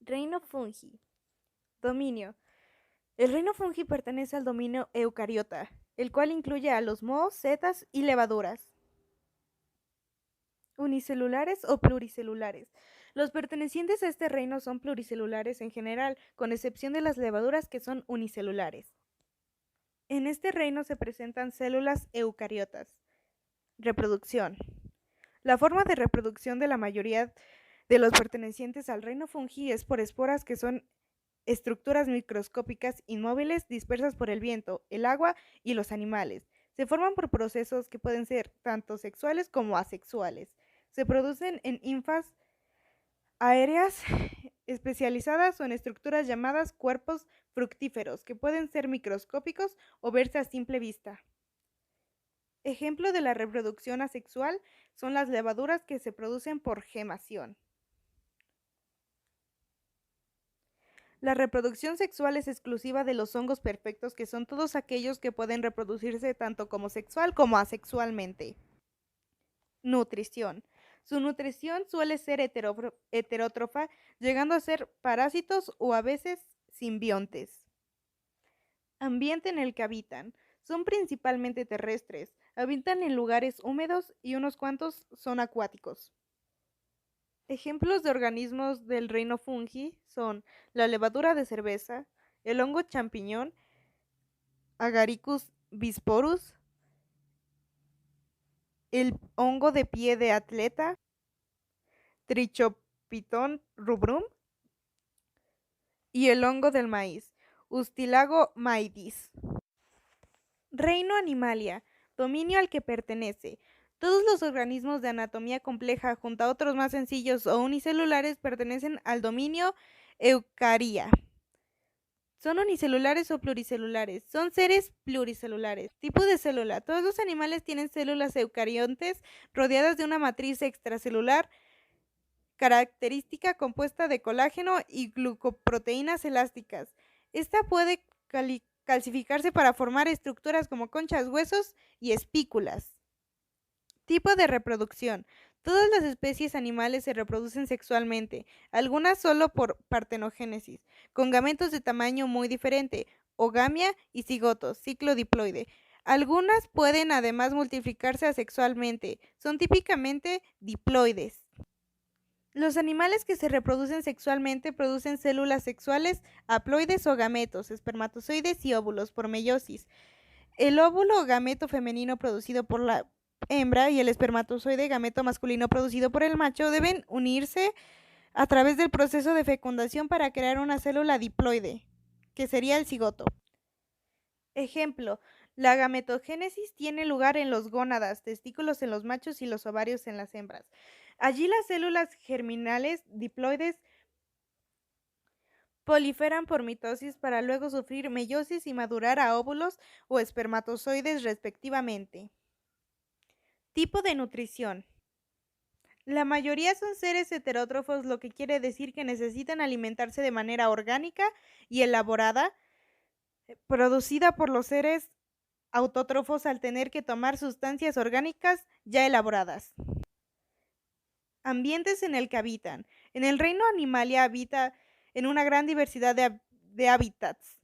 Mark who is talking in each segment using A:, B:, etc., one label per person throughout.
A: Reino fungi. Dominio. El reino fungi pertenece al dominio eucariota, el cual incluye a los mohos, setas y levaduras. Unicelulares o pluricelulares. Los pertenecientes a este reino son pluricelulares en general, con excepción de las levaduras que son unicelulares. En este reino se presentan células eucariotas. Reproducción. La forma de reproducción de la mayoría de los pertenecientes al reino fungi es por esporas, que son estructuras microscópicas inmóviles dispersas por el viento, el agua y los animales. Se forman por procesos que pueden ser tanto sexuales como asexuales. Se producen en ninfas aéreas especializadas o en estructuras llamadas cuerpos fructíferos, que pueden ser microscópicos o verse a simple vista. Ejemplo de la reproducción asexual son las levaduras que se producen por gemación. La reproducción sexual es exclusiva de los hongos perfectos, que son todos aquellos que pueden reproducirse tanto como sexual como asexualmente. Nutrición. Su nutrición suele ser heterótrofa, llegando a ser parásitos o a veces simbiontes. Ambiente en el que habitan. Son principalmente terrestres, habitan en lugares húmedos y unos cuantos son acuáticos. Ejemplos de organismos del reino fungi son la levadura de cerveza, el hongo champiñón, Agaricus bisporus, el hongo de pie de atleta, Trichopiton rubrum, y el hongo del maíz, Ustilago maidis. Reino Animalia, dominio al que pertenece. Todos los organismos de anatomía compleja, junto a otros más sencillos o unicelulares, pertenecen al dominio Eucaria. Son unicelulares o pluricelulares. Son seres pluricelulares. Tipo de célula. Todos los animales tienen células eucariontes rodeadas de una matriz extracelular característica compuesta de colágeno y glucoproteínas elásticas. Esta puede calcificarse para formar estructuras como conchas, huesos y espículas. Tipo de reproducción. Todas las especies animales se reproducen sexualmente, algunas solo por partenogénesis, con gametos de tamaño muy diferente, ogamia y cigotos, ciclo diploide. Algunas pueden además multiplicarse asexualmente, son típicamente diploides. Los animales que se reproducen sexualmente producen células sexuales, haploides o gametos, espermatozoides y óvulos por meiosis. El óvulo o gameto femenino producido por la hembra y el espermatozoide gameto masculino producido por el macho deben unirse a través del proceso de fecundación para crear una célula diploide, que sería el cigoto. Ejemplo, la gametogénesis tiene lugar en los gónadas, testículos en los machos y los ovarios en las hembras. Allí las células germinales diploides proliferan por mitosis para luego sufrir meiosis y madurar a óvulos o espermatozoides respectivamente. Tipo de nutrición. La mayoría son seres heterótrofos, lo que quiere decir que necesitan alimentarse de manera orgánica y elaborada, producida por los seres autótrofos al tener que tomar sustancias orgánicas ya elaboradas. Ambientes en el que habitan. En el reino Animalia habita en una gran diversidad de hábitats.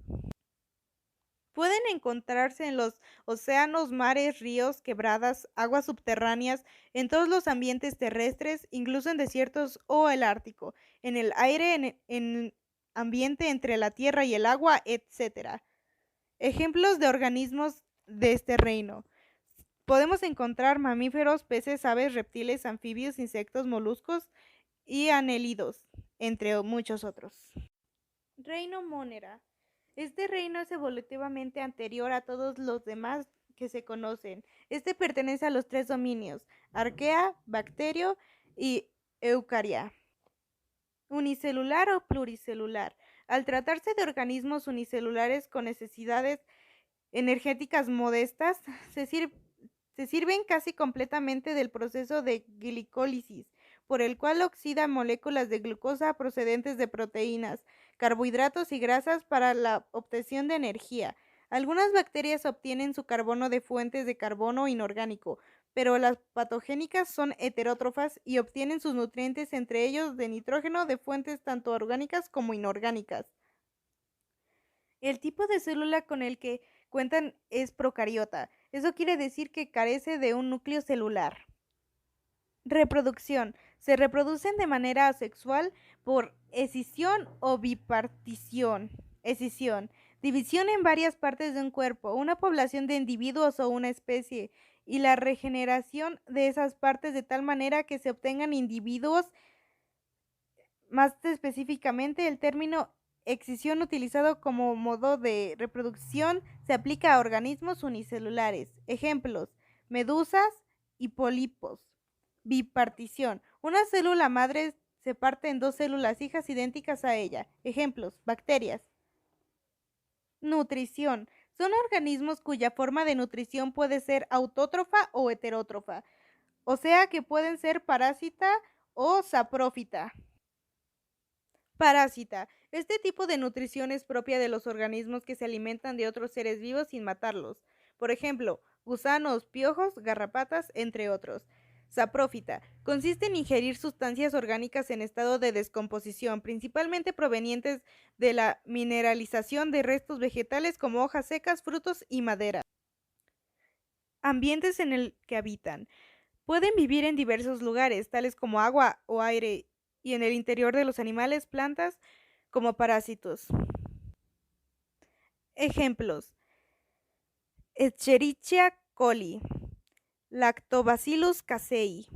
A: Pueden encontrarse en los océanos, mares, ríos, quebradas, aguas subterráneas, en todos los ambientes terrestres, incluso en desiertos o el Ártico, en el aire, en ambiente entre la tierra y el agua, etc. Ejemplos de organismos de este reino. Podemos encontrar mamíferos, peces, aves, reptiles, anfibios, insectos, moluscos y anélidos, entre muchos otros. Reino Monera. Este reino es evolutivamente anterior a todos los demás que se conocen. Este pertenece a los tres dominios: Arquea, Bacterio y Eucaria. Unicelular o pluricelular. Al tratarse de organismos unicelulares con necesidades energéticas modestas, se sirven casi completamente del proceso de glicólisis, por el cual oxida moléculas de glucosa procedentes de proteínas, carbohidratos y grasas para la obtención de energía. Algunas bacterias obtienen su carbono de fuentes de carbono inorgánico, pero las patogénicas son heterótrofas y obtienen sus nutrientes, entre ellos de nitrógeno, de fuentes tanto orgánicas como inorgánicas. El tipo de célula con el que cuentan es procariota. Eso quiere decir que carece de un núcleo celular. Reproducción. Se reproducen de manera asexual por escisión o bipartición. Escisión. División en varias partes de un cuerpo, una población de individuos o una especie, y la regeneración de esas partes de tal manera que se obtengan individuos. Más específicamente, el término excisión utilizado como modo de reproducción se aplica a organismos unicelulares. Ejemplos: medusas y pólipos. Bipartición. Una célula madre se parte en dos células hijas idénticas a ella. Ejemplos: bacterias. Nutrición. Son organismos cuya forma de nutrición puede ser autótrofa o heterótrofa, o sea que pueden ser parásita o saprófita. Parásita. Este tipo de nutrición es propia de los organismos que se alimentan de otros seres vivos sin matarlos. Por ejemplo, gusanos, piojos, garrapatas, entre otros. Saprófita. Consiste en ingerir sustancias orgánicas en estado de descomposición, principalmente provenientes de la mineralización de restos vegetales como hojas secas, frutos y madera. Ambientes en el que habitan. Pueden vivir en diversos lugares, tales como agua o aire, y en el interior de los animales, plantas, como parásitos. Ejemplos: Escherichia coli, Lactobacillus casei,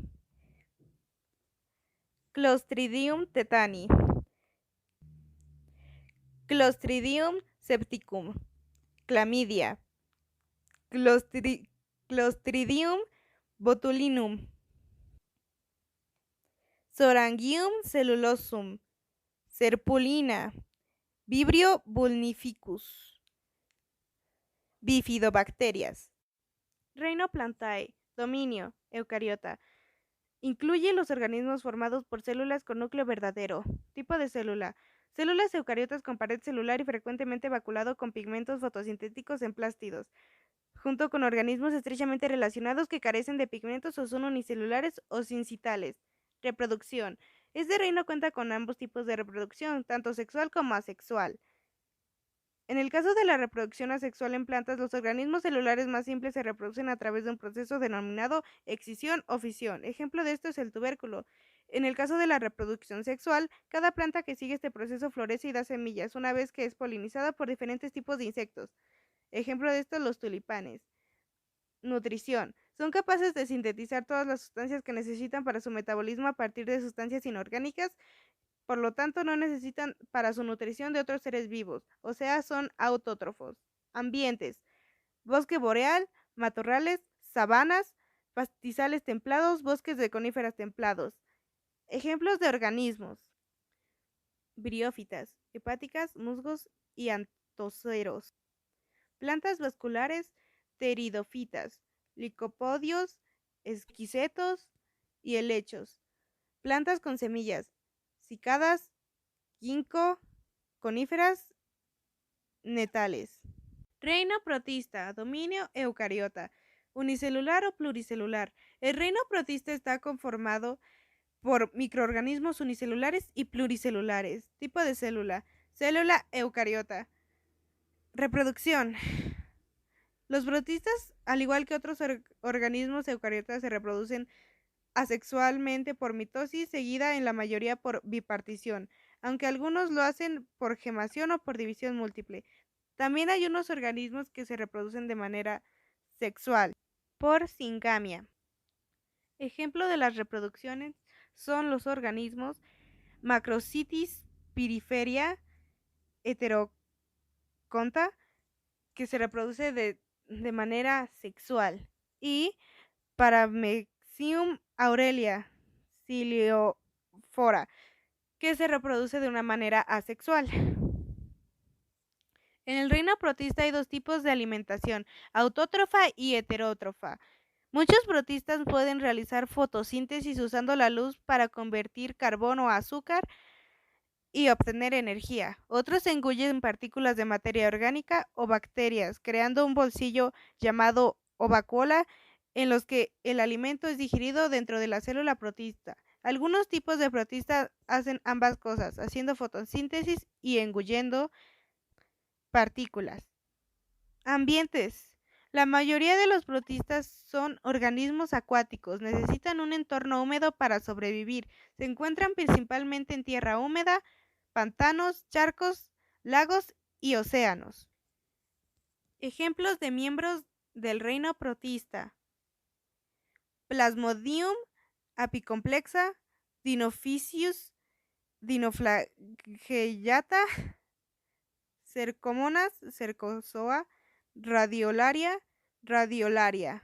A: Clostridium tetani, Clostridium septicum, clamidia, Clostridium botulinum, Sorangium cellulosum, Serpulina, Vibrio vulnificus. Bifidobacterias. Reino Plantae. Dominio. Eucariota. Incluye los organismos formados por células con núcleo verdadero. Tipo de célula. Células eucariotas con pared celular y frecuentemente vaculado con pigmentos fotosintéticos en plástidos, junto con organismos estrechamente relacionados que carecen de pigmentos o son unicelulares o sincitales. Reproducción. Este reino cuenta con ambos tipos de reproducción, tanto sexual como asexual. En el caso de la reproducción asexual en plantas, los organismos celulares más simples se reproducen a través de un proceso denominado excisión o fisión. Ejemplo de esto es el tubérculo. En el caso de la reproducción sexual, cada planta que sigue este proceso florece y da semillas, una vez que es polinizada por diferentes tipos de insectos. Ejemplo de esto, los tulipanes. Nutrición. Son capaces de sintetizar todas las sustancias que necesitan para su metabolismo a partir de sustancias inorgánicas. Por lo tanto, no necesitan para su nutrición de otros seres vivos, o sea, son autótrofos. Ambientes: bosque boreal, matorrales, sabanas, pastizales templados, bosques de coníferas templados. Ejemplos de organismos: briófitas, hepáticas, musgos y antoceros. Plantas vasculares, pteridófitas, licopodios, esquisetos y helechos. Plantas con semillas: cicadas, ginkgo, coníferas, netales. Reino protista, dominio eucariota, unicelular o pluricelular. El reino protista está conformado por microorganismos unicelulares y pluricelulares. Tipo de célula: célula eucariota. Reproducción. Los protistas, al igual que otros organismos eucariotas, se reproducen asexualmente por mitosis, seguida en la mayoría por bipartición, aunque algunos lo hacen por gemación o por división múltiple. También hay unos organismos que se reproducen de manera sexual, por singamia. Ejemplo de las reproducciones son los organismos Macrocystis piriferia heteroconta, que se reproduce de manera sexual, y Paramexium aurelia ciliofora, que se reproduce de una manera asexual. En el reino protista hay dos tipos de alimentación: autótrofa y heterótrofa. Muchos protistas pueden realizar fotosíntesis usando la luz para convertir carbono a azúcar y obtener energía. Otros engullen partículas de materia orgánica o bacterias, creando un bolsillo llamado ovacuola en los que el alimento es digerido dentro de la célula protista. Algunos tipos de protistas hacen ambas cosas, haciendo fotosíntesis y engullendo partículas. Ambientes. La mayoría de los protistas son organismos acuáticos, necesitan un entorno húmedo para sobrevivir. Se encuentran principalmente en tierra húmeda, pantanos, charcos, lagos y océanos. Ejemplos de miembros del reino protista: Plasmodium apicomplexa, Dinophysius, Dinoflagellata, Cercomonas, Cercozoa, Radiolaria, Radiolaria.